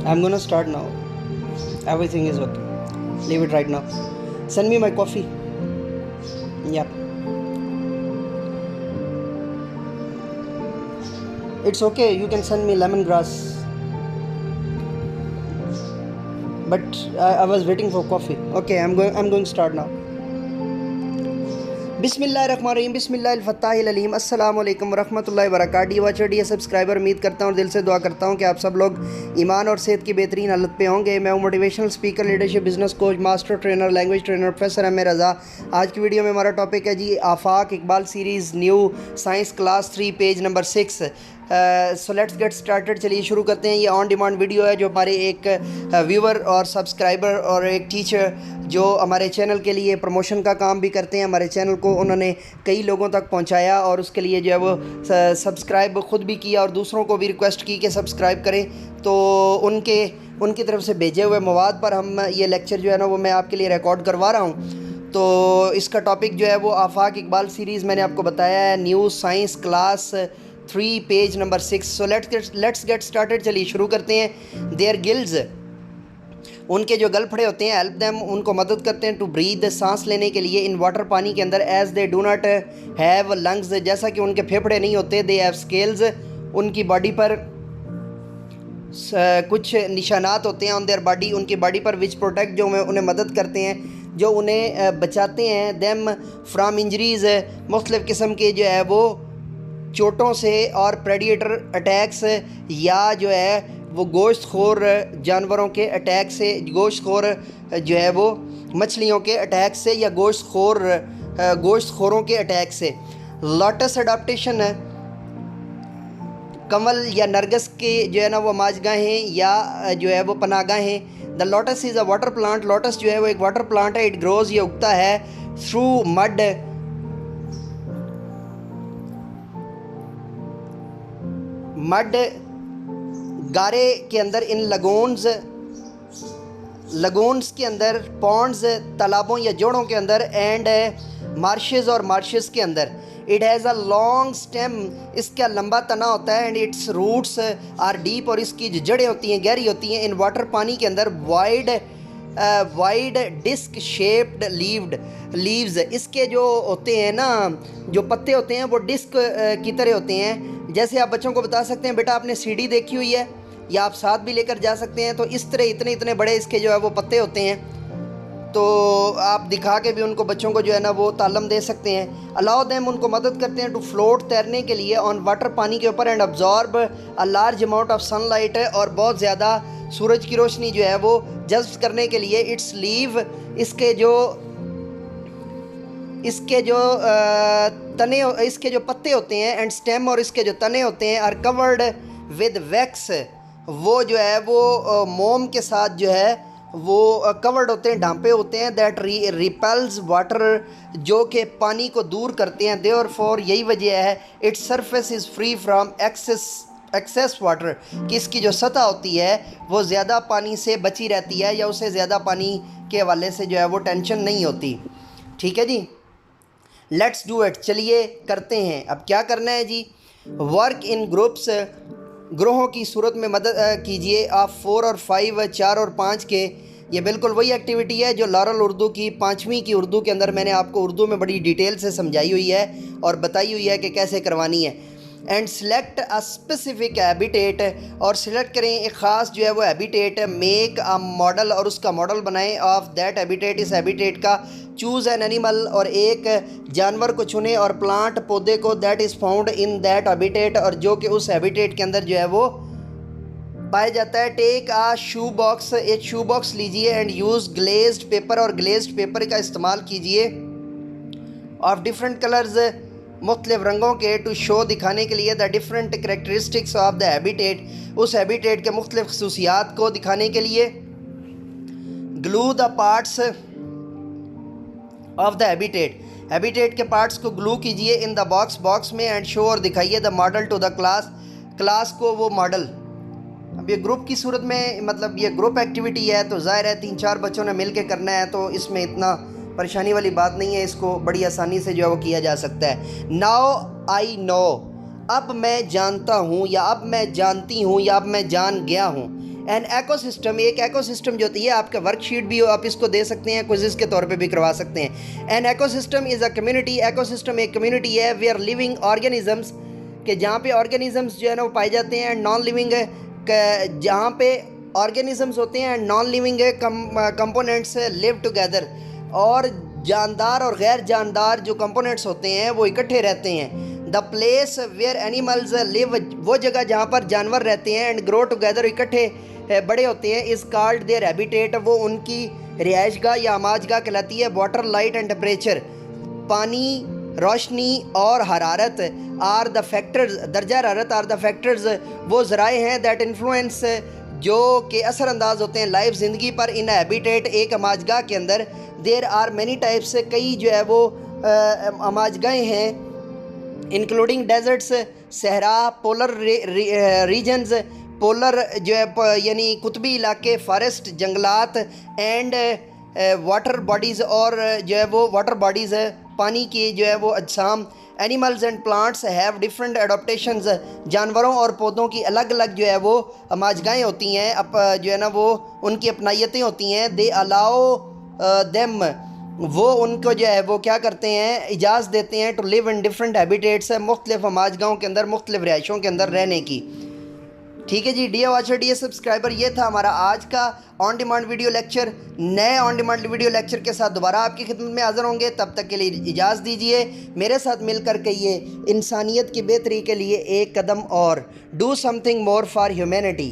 I'm gonna start now. Everything is okay. Leave it right now. Send me my coffee. Yep. It's okay. You can send me lemongrass. But I was waiting for coffee. Okay, I'm going to start now. बिस्मिल्लाहिर्रहमानिर्रहीम बिस्मिल्लाहिल-फत्ताहिल-अलीम अस्सलाम वालेकुम रहमतुल्लाहि व बरकातहू। Watcher D subscriber, उम्मीद करता हूँ, दिल से दुआ करता हूँ कि आप सब लोग ईमान और सेहत की बेहतरीन हालत पे होंगे। मैं हूँ motivational speaker, leadership, business coach, master trainer, language trainer, professor M A Raza. आज की वीडियो में हमारा टॉपिक है जी Aafaq Iqbal series new science class 3 page number 6। So let's get started. चलिए शुरू करते हैं। ये ऑन डिमांड वीडियो है जो हमारे एक व्यूवर और सब्सक्राइबर और एक टीचर जो हमारे चैनल के लिए प्रमोशन का काम भी करते हैं, हमारे चैनल को उन्होंने कई लोगों तक पहुंचाया और उसके लिए जो है वो सब्सक्राइब ख़ुद भी किया और दूसरों को भी रिक्वेस्ट की कि सब्सक्राइब करें। तो उनकी तरफ से भेजे हुए मवाद पर हम ये लेक्चर जो है ना वो मैं आपके लिए रिकॉर्ड करवा रहा हूँ। तो इसका टॉपिक जो है वो आफाक इकबाल सीरीज़ मैंने आपको बताया है, new science class 3 page number 6। So let's get started. चलिए शुरू करते हैं। देयर गिल्स, उनके जो गलफड़े होते हैं, हेल्प देम, उनको मदद करते हैं, टू ब्रीद, सांस लेने के लिए, इन वाटर, पानी के अंदर, as they do not have lungs, जैसा कि उनके फेफड़े नहीं होते, दे हैव स्केल्स, उनकी बॉडी पर कुछ निशानात होते हैं, ऑन देयर बॉडी, उनकी बॉडी पर, विच प्रोटेक्ट, जो उन्हें मदद करते हैं, जो उन्हें बचाते हैं, देम फ्राम इंजरीज़, मुख्तलिफ़ किस्म के जो है वो चोटों से और प्रेडिएटर अटैक्स, या जो है वो गोश्तखोर जानवरों के अटैक से, गोश्तखोर जो है वो मछलियों के अटैक से, या गोश्तखोरों के अटैक से। लोटस अडाप्टेशन, कमल या नरगिस के जो है ना वो माजगाहें या जो है वो पनागाहें। The lotus is a water plant, lotus जो है वो एक वाटर प्लांट है। इट ग्रोज, ये उगता है, थ्रू मड गारे के अंदर, इन लगोन्स के अंदर, पॉन्ड्स तालाबों या जोड़ों के अंदर, एंड मार्शेस और मार्शेस के अंदर। It has a long stem, इसका लंबा तना होता है, and its roots are deep, और इसकी जो जड़ें होती हैं गहरी होती हैं। इन वाटर, पानी के अंदर, वाइड डिस्क शेप्ड लीव्स, इसके जो होते हैं ना जो पत्ते होते हैं वो डिस्क की तरह होते हैं। जैसे आप बच्चों को बता सकते हैं, बेटा आपने सीढ़ी देखी हुई है, या आप साथ भी लेकर जा सकते हैं, तो इस तरह इतने बड़े इसके जो है वो पत्ते होते हैं। तो आप दिखा के भी उनको, बच्चों को जो है ना वो तालम दे सकते हैं। अलाउ देम, उनको मदद करते हैं, टू फ्लोट, तैरने के लिए, ऑन वाटर, पानी के ऊपर, and absorb a large amount of sunlight, और बहुत ज़्यादा सूरज की रोशनी जो है वो जज्ब करने के लिए। इट्स लीव, इसके जो पत्ते होते हैं, एंड स्टेम, और इसके जो तने होते हैं, आर कवर्ड विद वैक्स, वो जो है वो मोम के साथ जो है वो कवर्ड होते हैं, ढांपे होते हैं। दैट रिपेल्स वाटर, जो कि पानी को दूर करते हैं। देयरफॉर, यही वजह है, its surface is free from excess water, कि इसकी जो सतह होती है वो ज़्यादा पानी से बची रहती है, या उसे ज़्यादा पानी के हवाले से जो है वो टेंशन नहीं होती। ठीक है जी, लेट्स डू इट। चलिए करते हैं। अब क्या करना है जी? वर्क इन ग्रुप्स, ग्रोहों की सूरत में मदद कीजिए। आप 4 और 5, 4 और 5 के, ये बिल्कुल वही एक्टिविटी है जो लॉरल उर्दू की 5वीं की उर्दू के अंदर मैंने आपको उर्दू में बड़ी डिटेल से समझाई हुई है और बताई हुई है कि कैसे करवानी है। And select a specific habitat, और सिलेक्ट करें एक ख़ास जो है वो हैबिटेट। मेक अ मॉडल, और उसका मॉडल बनाएं, ऑफ दैट हैबिटेट, इस हैबिटेट का। चूज़ एन एनिमल, और एक जानवर को चुने, और प्लांट, पौधे को, that is found in that habitat, और जो कि उस हैबिटेट के अंदर जो है वो पाया जाता है। टेक आ शू बॉक्स, एक शू बॉक्स लीजिए, एंड यूज़ ग्लेज्ड पेपर, और ग्लेज्ड पेपर का इस्तेमाल कीजिए, ऑफ डिफरेंट कलर्स, मुख्तलिफ रंगों के, टू शो, दिखाने के लिए, the different characteristics of the habitat, उस हैबिटेट के मुख्तलिफ खसूसियात को दिखाने के लिए। Glue the parts of the habitat, habitat के पार्ट्स को ग्लू कीजिए इन द बॉक्स में, एंड शो, और दिखाइए, the model to the class को वो मॉडल। अब ये ग्रुप की सूरत में, मतलब ये ग्रुप एक्टिविटी है, तो ज़ाहिर है 3-4 बच्चों ने मिल के करना है, तो इसमें इतना परेशानी वाली बात नहीं है, इसको बड़ी आसानी से जो है वो किया जा सकता है। नाउ आई नो, अब मैं जानता हूँ, या अब मैं जानती हूँ, या अब मैं जान गया हूँ। एन एकोसिस्टम, एक एकोसिस्टम जो होती है, आपका वर्कशीट भी हो, आप इसको दे सकते हैं, क्विज़ के तौर पे भी करवा सकते हैं। An ecosystem is a community, ecosystem एक कम्युनिटी है वेयर लिविंग ऑर्गेनिजम्स, कि जहाँ पे ऑर्गेनिजम्स जो है ना वो पाए जाते हैं, नॉन लिविंग जहाँ पे ऑर्गेनिजम्स होते हैं, non living components live together, और जानदार और गैर जानदार जो कंपोनेंट्स होते हैं वो इकट्ठे रहते हैं। The place where animals live, वो जगह जहाँ पर जानवर रहते हैं, एंड ग्रो टुगेदर, इकट्ठे बड़े होते हैं, इज़ कॉल्ड देयर हैबिटेट, वो उनकी रिहाइशगाह या आमाजगाह कहलाती है। वाटर, लाइट एंड टेम्परेचर, पानी, रोशनी और हरारत, आर द फैक्टर्स, दर्जा हरारत आर द फैक्टर्स, वो ज़राए हैं दैट इन्फ्लुएंस, जो कि असरअंदाज होते हैं लाइफ, ज़िंदगी पर, इन हैबिटेट, एक अमाजगाह के अंदर। देर आर मैनी टाइप्स, कई जो है वो अमाजगाहें हैं, इंक्लूडिंग डेजर्ट्स, सहरा, पोलर रीजन्स, पोलर जो है यानी कुतबी इलाके, फॉरेस्ट, जंगलात, एंड वाटर बॉडीज़, और जो है वो वाटर बॉडीज़ है, पानी की जो है वो अजसाम। Animals and plants have different adaptations, जानवरों और पौधों की अलग अलग जो है वो अमाजगाहें होती हैं, जो है ना वो उनकी अपनाइयतें होती हैं। दे अलाउ देम, वो उनको जो है वो क्या करते हैं, इजाज़त देते हैं to live in different habitats, मुख्तलिफ अमाजगाहों के अंदर, मुख्तलिफ रिहाइशों के अंदर रहने की। ठीक है जी डियर वॉचर, डियर सब्सक्राइबर, ये था हमारा आज का ऑन डिमांड वीडियो लेक्चर। नए ऑन डिमांड वीडियो लेक्चर के साथ दोबारा आपकी खिदमत में हाज़िर होंगे, तब तक के लिए इजाज़त दीजिए। मेरे साथ मिलकर कहिए, इंसानियत की बेहतरी के लिए एक कदम और, do something more for humanity.